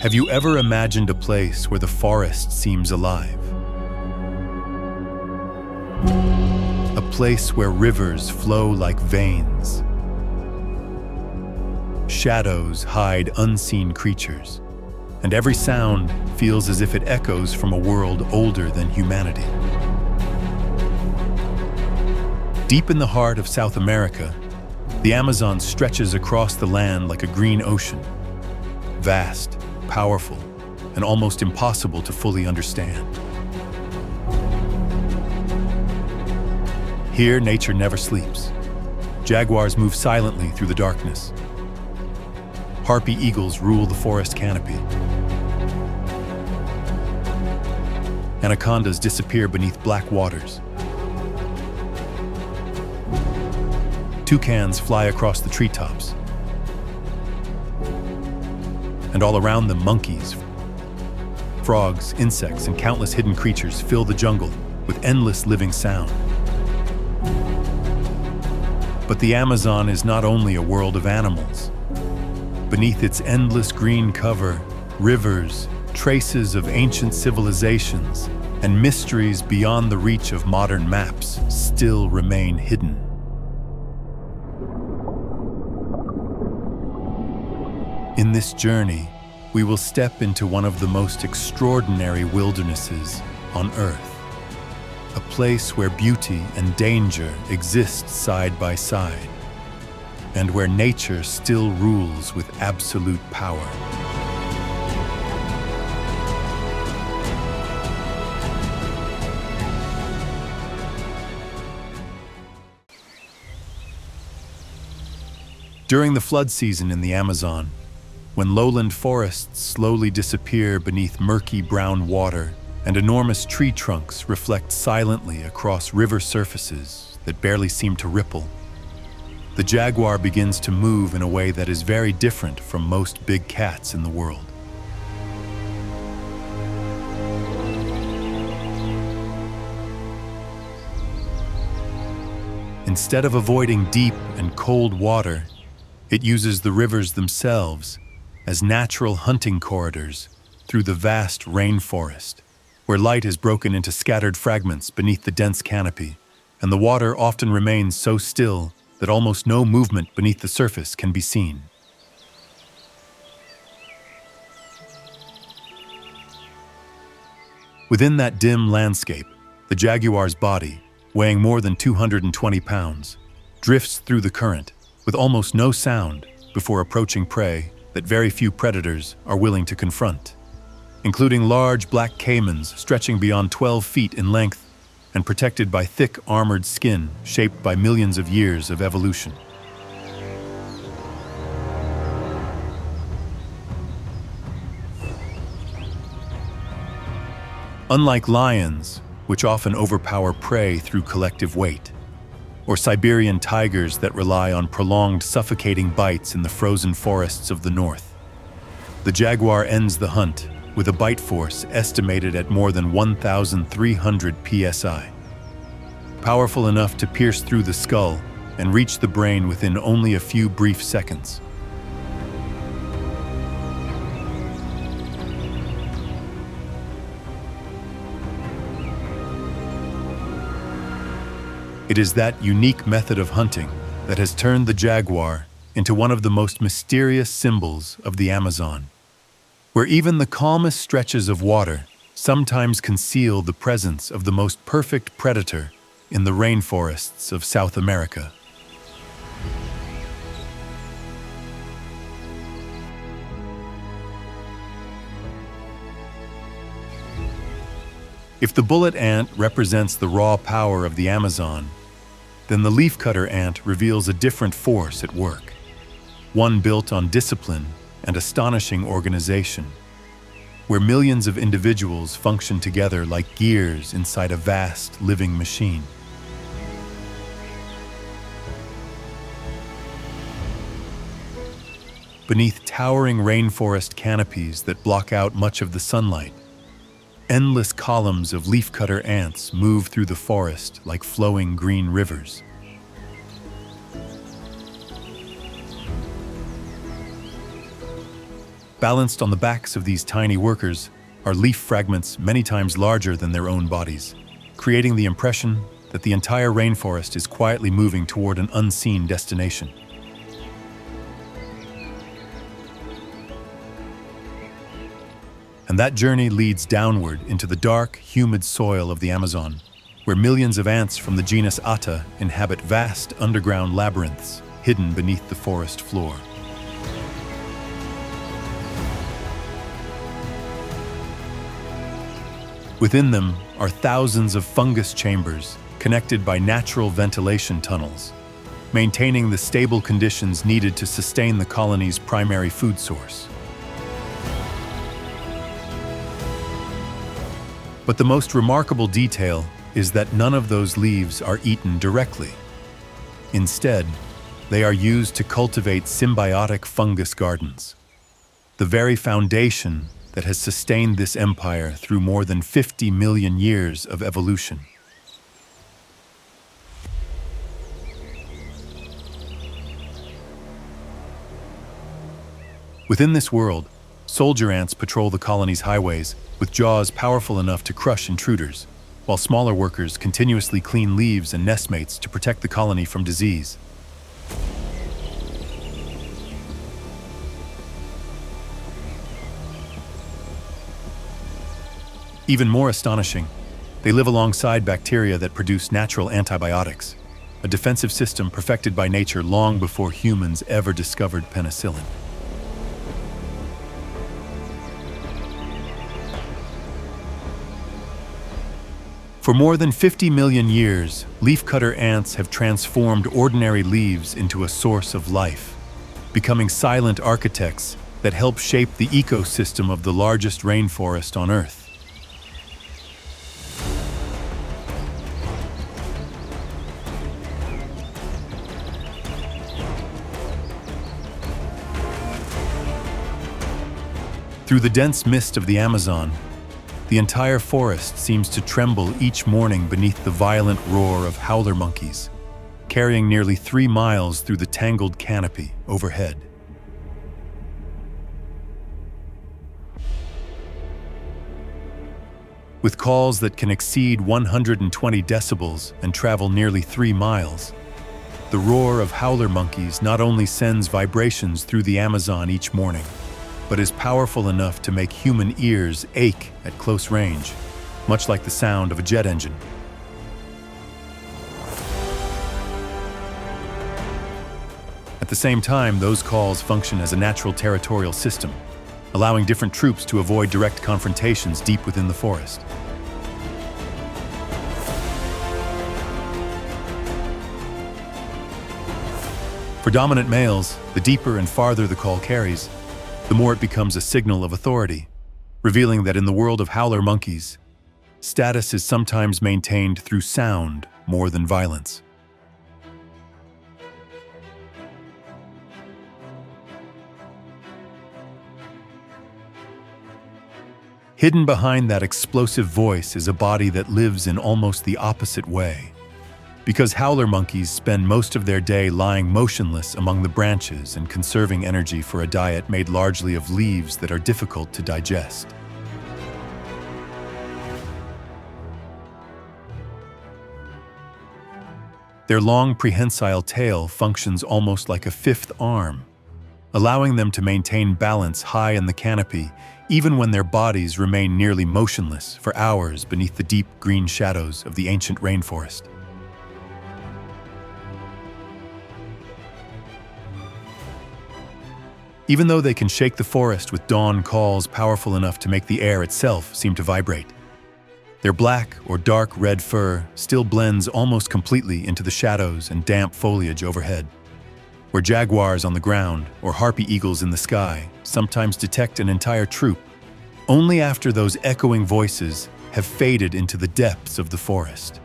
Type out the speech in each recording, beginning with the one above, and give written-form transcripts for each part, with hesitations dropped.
Have you ever imagined a place where the forest seems alive? A place where rivers flow like veins. Shadows hide unseen creatures, and every sound feels as if it echoes from a world older than humanity. Deep in the heart of South America, the Amazon stretches across the land like a green ocean, vast, powerful, and almost impossible to fully understand. Here, nature never sleeps. Jaguars move silently through the darkness. Harpy eagles rule the forest canopy. Anacondas disappear beneath black waters. Toucans fly across the treetops. And all around them, monkeys, frogs, insects, and countless hidden creatures fill the jungle with endless living sound. But the Amazon is not only a world of animals. Beneath its endless green cover, rivers, traces of ancient civilizations, and mysteries beyond the reach of modern maps still remain hidden. In this journey, we will step into one of the most extraordinary wildernesses on Earth, a place where beauty and danger exist side by side, and where nature still rules with absolute power. During the flood season in the Amazon, when lowland forests slowly disappear beneath murky brown water and enormous tree trunks reflect silently across river surfaces that barely seem to ripple, the jaguar begins to move in a way that is very different from most big cats in the world. Instead of avoiding deep and cold water, it uses the rivers themselves as natural hunting corridors through the vast rainforest, where light is broken into scattered fragments beneath the dense canopy, and the water often remains so still that almost no movement beneath the surface can be seen. Within that dim landscape, the jaguar's body, weighing more than 220 pounds, drifts through the current with almost no sound before approaching prey that very few predators are willing to confront, including large black caimans stretching beyond 12 feet in length and protected by thick armored skin shaped by millions of years of evolution. Unlike lions, which often overpower prey through collective weight, or Siberian tigers that rely on prolonged suffocating bites in the frozen forests of the north, the jaguar ends the hunt with a bite force estimated at more than 1,300 psi, powerful enough to pierce through the skull and reach the brain within only a few brief seconds. It is that unique method of hunting that has turned the jaguar into one of the most mysterious symbols of the Amazon, where even the calmest stretches of water sometimes conceal the presence of the most perfect predator in the rainforests of South America. If the bullet ant represents the raw power of the Amazon, then the leafcutter ant reveals a different force at work, one built on discipline and astonishing organization, where millions of individuals function together like gears inside a vast living machine. Beneath towering rainforest canopies that block out much of the sunlight, endless columns of leafcutter ants move through the forest like flowing green rivers. Balanced on the backs of these tiny workers are leaf fragments many times larger than their own bodies, creating the impression that the entire rainforest is quietly moving toward an unseen destination. And that journey leads downward into the dark, humid soil of the Amazon, where millions of ants from the genus Atta inhabit vast underground labyrinths hidden beneath the forest floor. Within them are thousands of fungus chambers connected by natural ventilation tunnels, maintaining the stable conditions needed to sustain the colony's primary food source. But the most remarkable detail is that none of those leaves are eaten directly. Instead, they are used to cultivate symbiotic fungus gardens, the very foundation that has sustained this empire through more than 50 million years of evolution. Within this world, soldier ants patrol the colony's highways with jaws powerful enough to crush intruders, while smaller workers continuously clean leaves and nestmates to protect the colony from disease. Even more astonishing, they live alongside bacteria that produce natural antibiotics, a defensive system perfected by nature long before humans ever discovered penicillin. For more than 50 million years, leafcutter ants have transformed ordinary leaves into a source of life, becoming silent architects that help shape the ecosystem of the largest rainforest on Earth. Through the dense mist of the Amazon, the entire forest seems to tremble each morning beneath the violent roar of howler monkeys, carrying nearly 3 miles through the tangled canopy overhead. With calls that can exceed 120 decibels and travel nearly 3 miles, the roar of howler monkeys not only sends vibrations through the Amazon each morning, but is powerful enough to make human ears ache at close range, much like the sound of a jet engine. At the same time, those calls function as a natural territorial system, allowing different troops to avoid direct confrontations deep within the forest. For dominant males, the deeper and farther the call carries, the more it becomes a signal of authority, revealing that in the world of howler monkeys, status is sometimes maintained through sound more than violence. Hidden behind that explosive voice is a body that lives in almost the opposite way. Because howler monkeys spend most of their day lying motionless among the branches and conserving energy for a diet made largely of leaves that are difficult to digest. Their long prehensile tail functions almost like a fifth arm, allowing them to maintain balance high in the canopy even when their bodies remain nearly motionless for hours beneath the deep green shadows of the ancient rainforest. Even though they can shake the forest with dawn calls powerful enough to make the air itself seem to vibrate, their black or dark red fur still blends almost completely into the shadows and damp foliage overhead, where jaguars on the ground or harpy eagles in the sky sometimes detect an entire troop, only after those echoing voices have faded into the depths of the forest.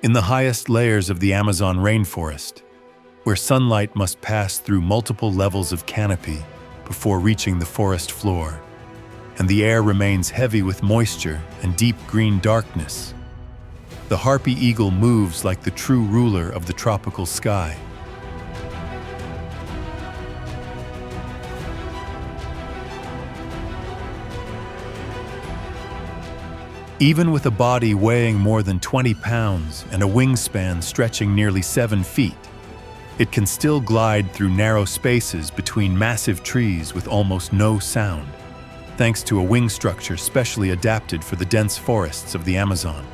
In the highest layers of the Amazon rainforest, where sunlight must pass through multiple levels of canopy before reaching the forest floor, and the air remains heavy with moisture and deep green darkness. The harpy eagle moves like the true ruler of the tropical sky. Even with a body weighing more than 20 pounds and a wingspan stretching nearly 7 feet, it can still glide through narrow spaces between massive trees with almost no sound, thanks to a wing structure specially adapted for the dense forests of the Amazon.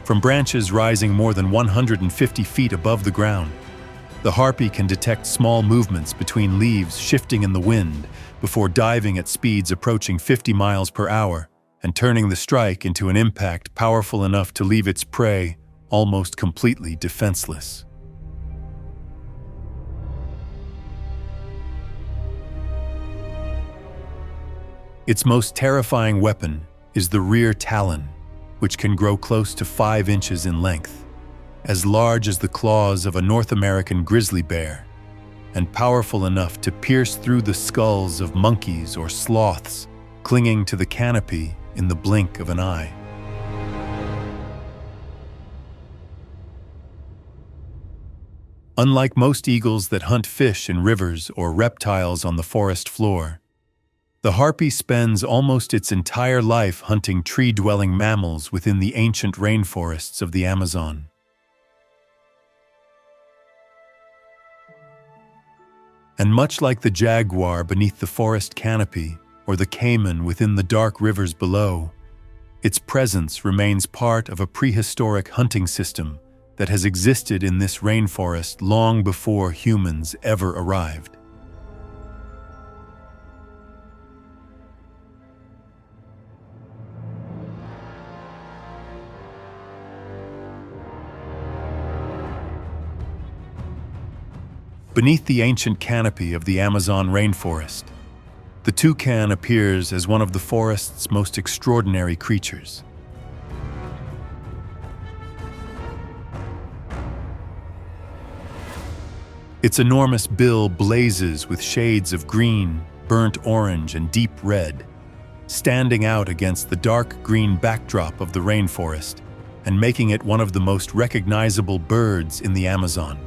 From branches rising more than 150 feet above the ground, the harpy can detect small movements between leaves shifting in the wind before diving at speeds approaching 50 miles per hour and turning the strike into an impact powerful enough to leave its prey almost completely defenseless. Its most terrifying weapon is the rear talon, which can grow close to 5 inches in length, as large as the claws of a North American grizzly bear, and powerful enough to pierce through the skulls of monkeys or sloths clinging to the canopy in the blink of an eye. Unlike most eagles that hunt fish in rivers or reptiles on the forest floor, the harpy spends almost its entire life hunting tree-dwelling mammals within the ancient rainforests of the Amazon. And much like the jaguar beneath the forest canopy or the caiman within the dark rivers below, its presence remains part of a prehistoric hunting system that has existed in this rainforest long before humans ever arrived. Beneath the ancient canopy of the Amazon rainforest, the toucan appears as one of the forest's most extraordinary creatures. Its enormous bill blazes with shades of green, burnt orange, and deep red, standing out against the dark green backdrop of the rainforest and making it one of the most recognizable birds in the Amazon.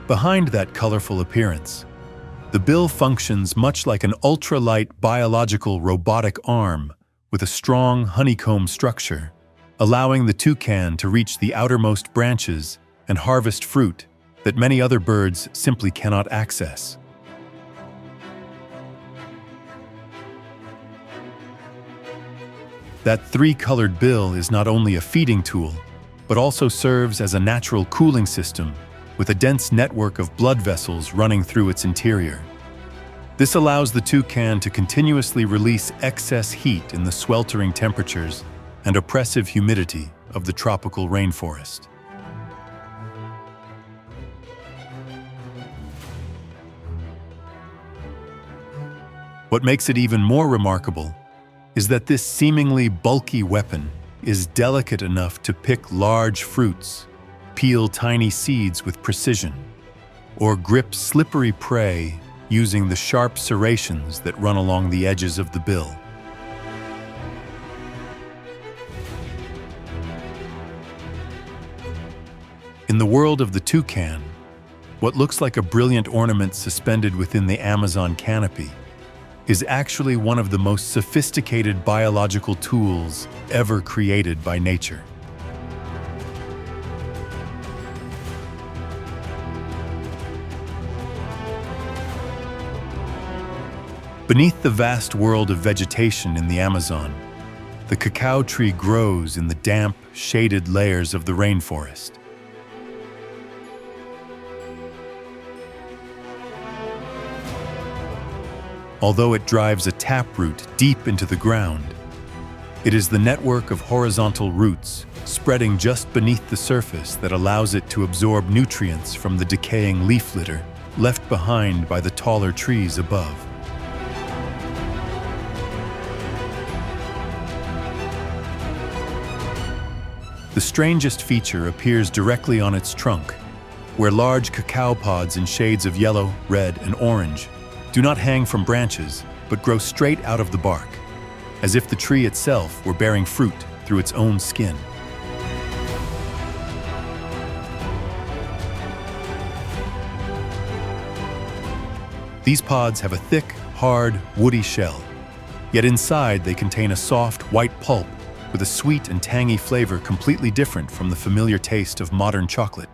Behind that colorful appearance, the bill functions much like an ultralight biological robotic arm with a strong honeycomb structure, allowing the toucan to reach the outermost branches and harvest fruit that many other birds simply cannot access. That three-colored bill is not only a feeding tool, but also serves as a natural cooling system with a dense network of blood vessels running through its interior. This allows the toucan to continuously release excess heat in the sweltering temperatures and oppressive humidity of the tropical rainforest. What makes it even more remarkable is that this seemingly bulky weapon is delicate enough to pick large fruits, peel tiny seeds with precision, or grip slippery prey using the sharp serrations that run along the edges of the bill. In the world of the toucan, what looks like a brilliant ornament suspended within the Amazon canopy is actually one of the most sophisticated biological tools ever created by nature. Beneath the vast world of vegetation in the Amazon, the cacao tree grows in the damp, shaded layers of the rainforest. Although it drives a taproot deep into the ground, it is the network of horizontal roots spreading just beneath the surface that allows it to absorb nutrients from the decaying leaf litter left behind by the taller trees above. The strangest feature appears directly on its trunk, where large cacao pods in shades of yellow, red, and orange do not hang from branches, but grow straight out of the bark, as if the tree itself were bearing fruit through its own skin. These pods have a thick, hard, woody shell, yet inside they contain a soft, white pulp with a sweet and tangy flavor completely different from the familiar taste of modern chocolate.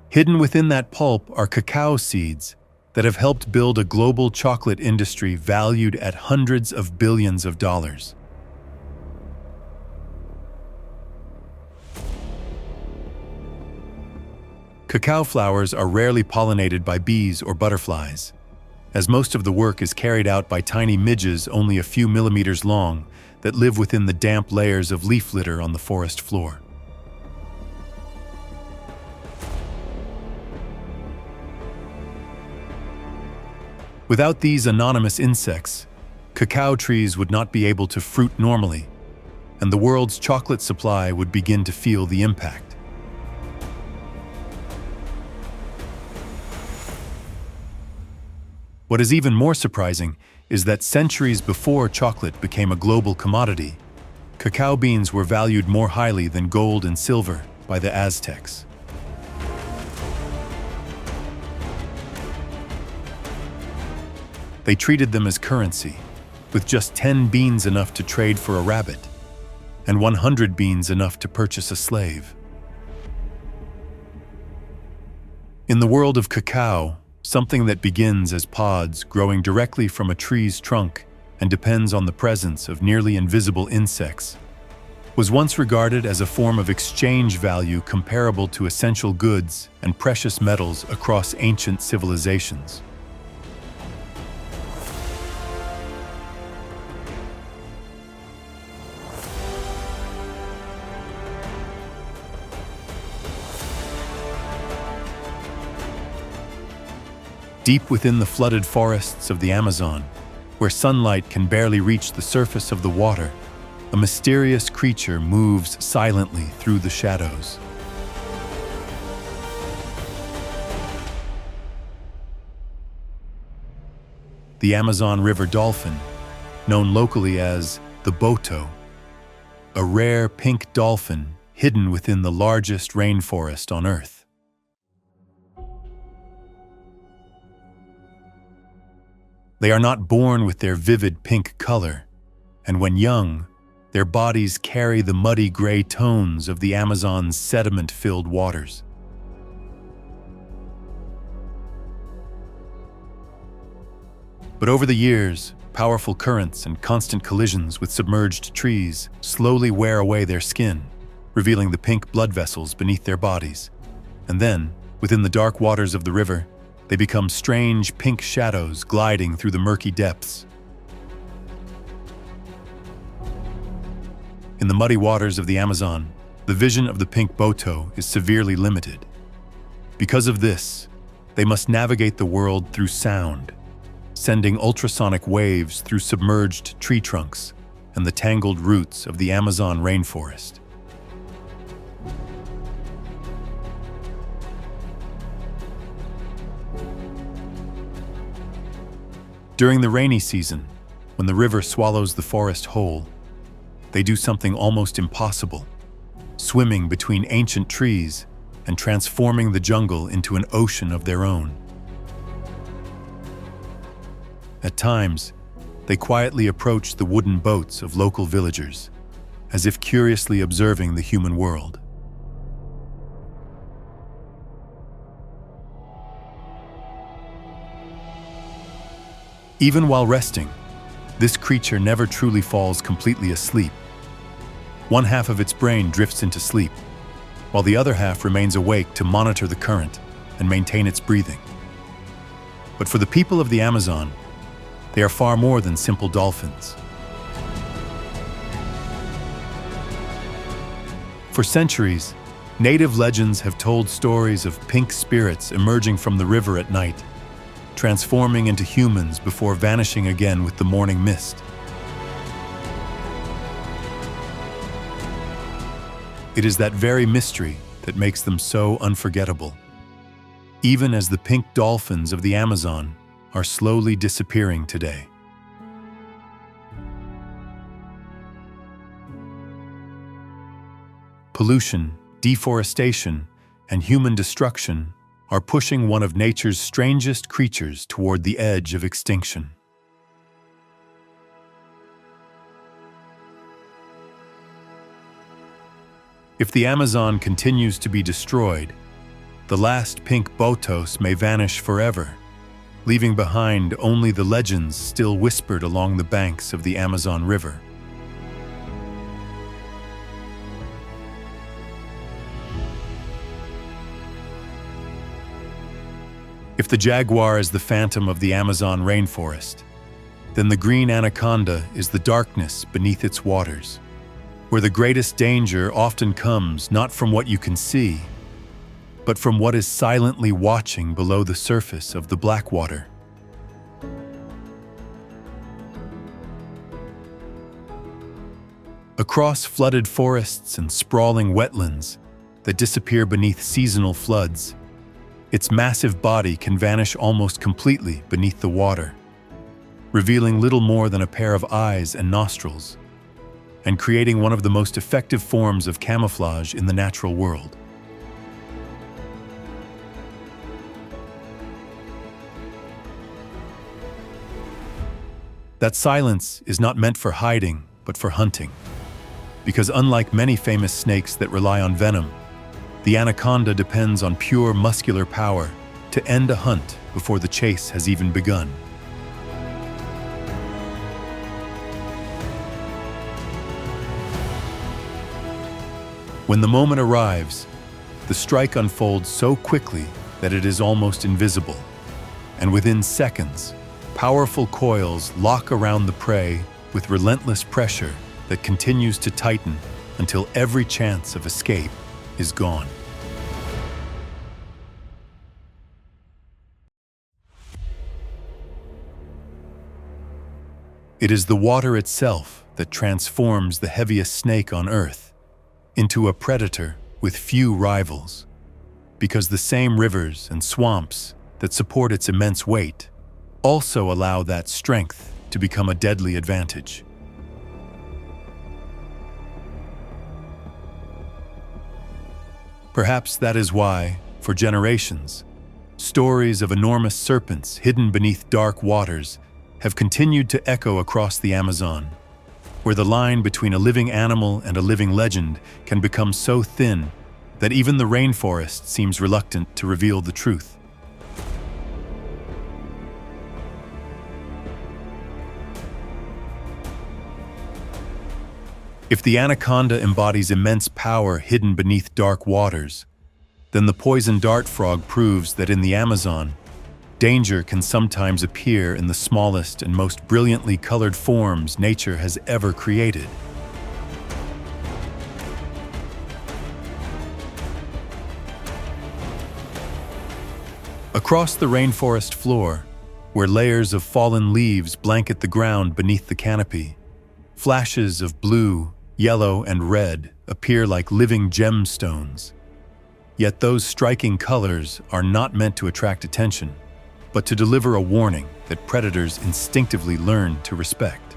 Hidden within that pulp are cacao seeds that have helped build a global chocolate industry valued at hundreds of billions of dollars. Cacao flowers are rarely pollinated by bees or butterflies, as most of the work is carried out by tiny midges only a few millimeters long that live within the damp layers of leaf litter on the forest floor. Without these anonymous insects, cacao trees would not be able to fruit normally, and the world's chocolate supply would begin to feel the impact. What is even more surprising is that centuries before chocolate became a global commodity, cacao beans were valued more highly than gold and silver by the Aztecs. They treated them as currency, with just 10 beans enough to trade for a rabbit, and 100 beans enough to purchase a slave. In the world of cacao, something that begins as pods growing directly from a tree's trunk and depends on the presence of nearly invisible insects, was once regarded as a form of exchange value comparable to essential goods and precious metals across ancient civilizations. Deep within the flooded forests of the Amazon, where sunlight can barely reach the surface of the water, a mysterious creature moves silently through the shadows. The Amazon River dolphin, known locally as the boto, a rare pink dolphin hidden within the largest rainforest on Earth. They are not born with their vivid pink color, and when young, their bodies carry the muddy gray tones of the Amazon's sediment-filled waters. But over the years, powerful currents and constant collisions with submerged trees slowly wear away their skin, revealing the pink blood vessels beneath their bodies. And then, within the dark waters of the river, they become strange pink shadows gliding through the murky depths. In the muddy waters of the Amazon, the vision of the pink boto is severely limited. Because of this, they must navigate the world through sound, sending ultrasonic waves through submerged tree trunks and the tangled roots of the Amazon rainforest. During the rainy season, when the river swallows the forest whole, they do something almost impossible, swimming between ancient trees and transforming the jungle into an ocean of their own. At times, they quietly approach the wooden boats of local villagers, as if curiously observing the human world. Even while resting, this creature never truly falls completely asleep. One half of its brain drifts into sleep, while the other half remains awake to monitor the current and maintain its breathing. But for the people of the Amazon, they are far more than simple dolphins. For centuries, native legends have told stories of pink spirits emerging from the river at night, transforming into humans before vanishing again with the morning mist. It is that very mystery that makes them so unforgettable, even as the pink dolphins of the Amazon are slowly disappearing today. Pollution, deforestation, and human destruction are pushing one of nature's strangest creatures toward the edge of extinction. If the Amazon continues to be destroyed, the last pink botos may vanish forever, leaving behind only the legends still whispered along the banks of the Amazon River. If the jaguar is the phantom of the Amazon rainforest, then the green anaconda is the darkness beneath its waters, where the greatest danger often comes not from what you can see, but from what is silently watching below the surface of the black water. Across flooded forests and sprawling wetlands that disappear beneath seasonal floods, its massive body can vanish almost completely beneath the water, revealing little more than a pair of eyes and nostrils, and creating one of the most effective forms of camouflage in the natural world. That silence is not meant for hiding, but for hunting, because unlike many famous snakes that rely on venom, the anaconda depends on pure muscular power to end a hunt before the chase has even begun. When the moment arrives, the strike unfolds so quickly that it is almost invisible, and within seconds, powerful coils lock around the prey with relentless pressure that continues to tighten until every chance of escape is gone. It is the water itself that transforms the heaviest snake on Earth into a predator with few rivals, because the same rivers and swamps that support its immense weight also allow that strength to become a deadly advantage. Perhaps that is why, for generations, stories of enormous serpents hidden beneath dark waters have continued to echo across the Amazon, where the line between a living animal and a living legend can become so thin that even the rainforest seems reluctant to reveal the truth. If the anaconda embodies immense power hidden beneath dark waters, then the poison dart frog proves that in the Amazon, danger can sometimes appear in the smallest and most brilliantly colored forms nature has ever created. Across the rainforest floor, where layers of fallen leaves blanket the ground beneath the canopy, flashes of blue, yellow, and red appear like living gemstones. Yet those striking colors are not meant to attract attention, but to deliver a warning that predators instinctively learn to respect.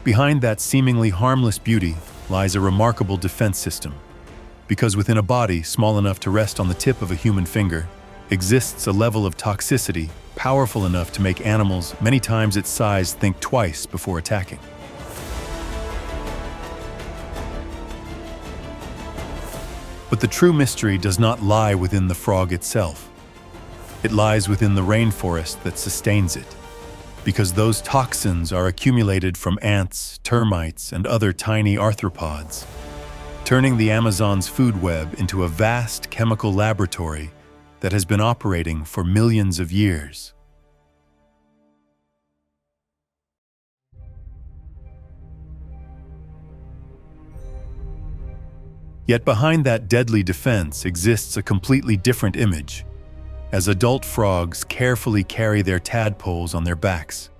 Behind that seemingly harmless beauty lies a remarkable defense system, because within a body small enough to rest on the tip of a human finger exists a level of toxicity powerful enough to make animals many times its size think twice before attacking. But the true mystery does not lie within the frog itself. It lies within the rainforest that sustains it, because those toxins are accumulated from ants, termites, and other tiny arthropods, turning the Amazon's food web into a vast chemical laboratory that has been operating for millions of years. Yet behind that deadly defense exists a completely different image, as adult frogs carefully carry their tadpoles on their backs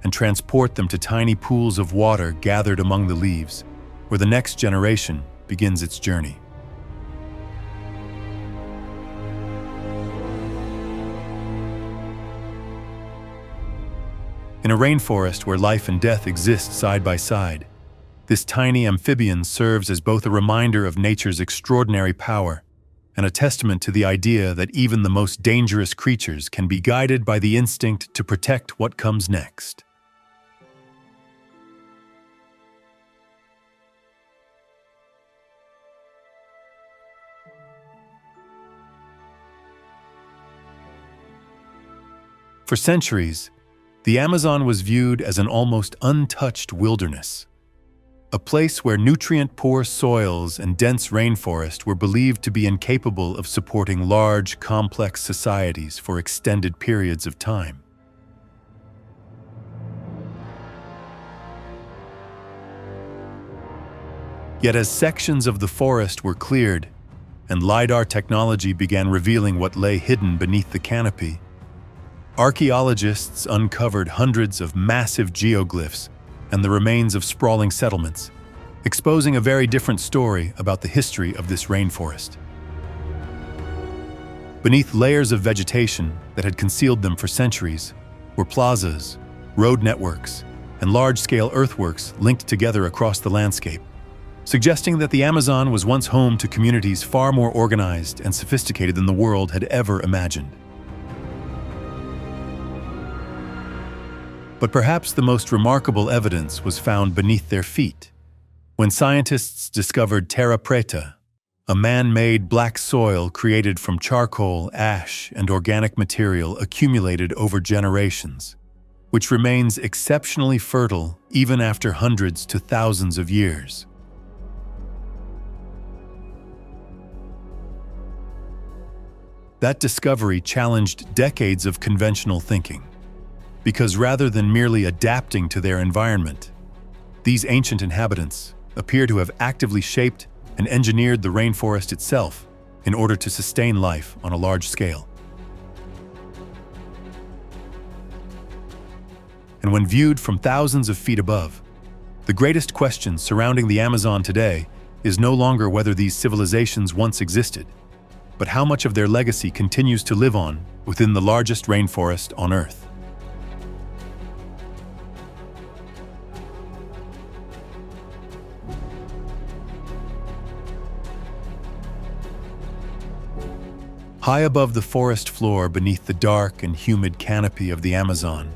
and transport them to tiny pools of water gathered among the leaves, where the next generation begins its journey. In a rainforest where life and death exist side by side, this tiny amphibian serves as both a reminder of nature's extraordinary power and a testament to the idea that even the most dangerous creatures can be guided by the instinct to protect what comes next. For centuries, the Amazon was viewed as an almost untouched wilderness, a place where nutrient-poor soils and dense rainforest were believed to be incapable of supporting large, complex societies for extended periods of time. Yet as sections of the forest were cleared and LiDAR technology began revealing what lay hidden beneath the canopy, archaeologists uncovered hundreds of massive geoglyphs and the remains of sprawling settlements, exposing a very different story about the history of this rainforest. Beneath layers of vegetation that had concealed them for centuries were plazas, road networks, and large-scale earthworks linked together across the landscape, suggesting that the Amazon was once home to communities far more organized and sophisticated than the world had ever imagined. But perhaps the most remarkable evidence was found beneath their feet, when scientists discovered terra preta, a man-made black soil created from charcoal, ash, and organic material accumulated over generations, which remains exceptionally fertile even after hundreds to thousands of years. That discovery challenged decades of conventional thinking, because rather than merely adapting to their environment, these ancient inhabitants appear to have actively shaped and engineered the rainforest itself in order to sustain life on a large scale. And when viewed from thousands of feet above, the greatest question surrounding the Amazon today is no longer whether these civilizations once existed, but how much of their legacy continues to live on within the largest rainforest on Earth. High above the forest floor beneath the dark and humid canopy of the Amazon,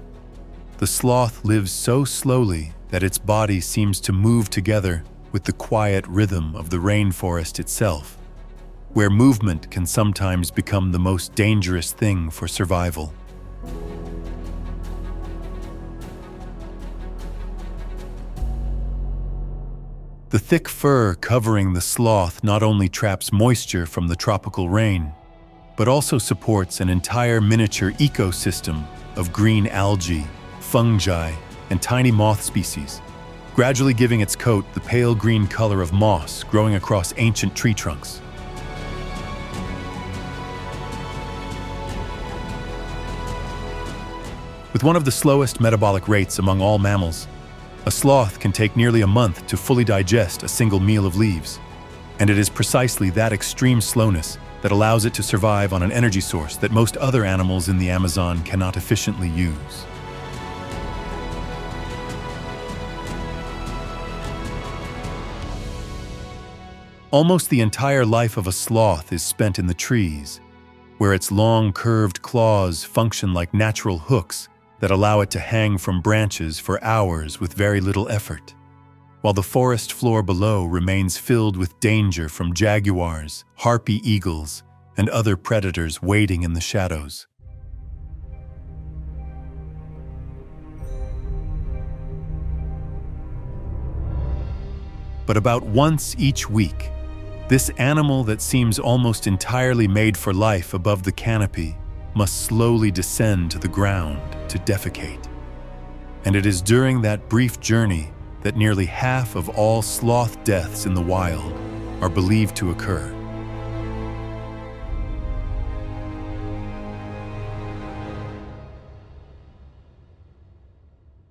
the sloth lives so slowly that its body seems to move together with the quiet rhythm of the rainforest itself, where movement can sometimes become the most dangerous thing for survival. The thick fur covering the sloth not only traps moisture from the tropical rain, but also supports an entire miniature ecosystem of green algae, fungi, and tiny moth species, gradually giving its coat the pale green color of moss growing across ancient tree trunks. With one of the slowest metabolic rates among all mammals, a sloth can take nearly a month to fully digest a single meal of leaves, and it is precisely that extreme slowness that allows it to survive on an energy source that most other animals in the Amazon cannot efficiently use. Almost the entire life of a sloth is spent in the trees, where its long, curved claws function like natural hooks that allow it to hang from branches for hours with very little effort, while the forest floor below remains filled with danger from jaguars, harpy eagles, and other predators waiting in the shadows. But about once each week, this animal that seems almost entirely made for life above the canopy must slowly descend to the ground to defecate. And it is during that brief journey that nearly half of all sloth deaths in the wild are believed to occur.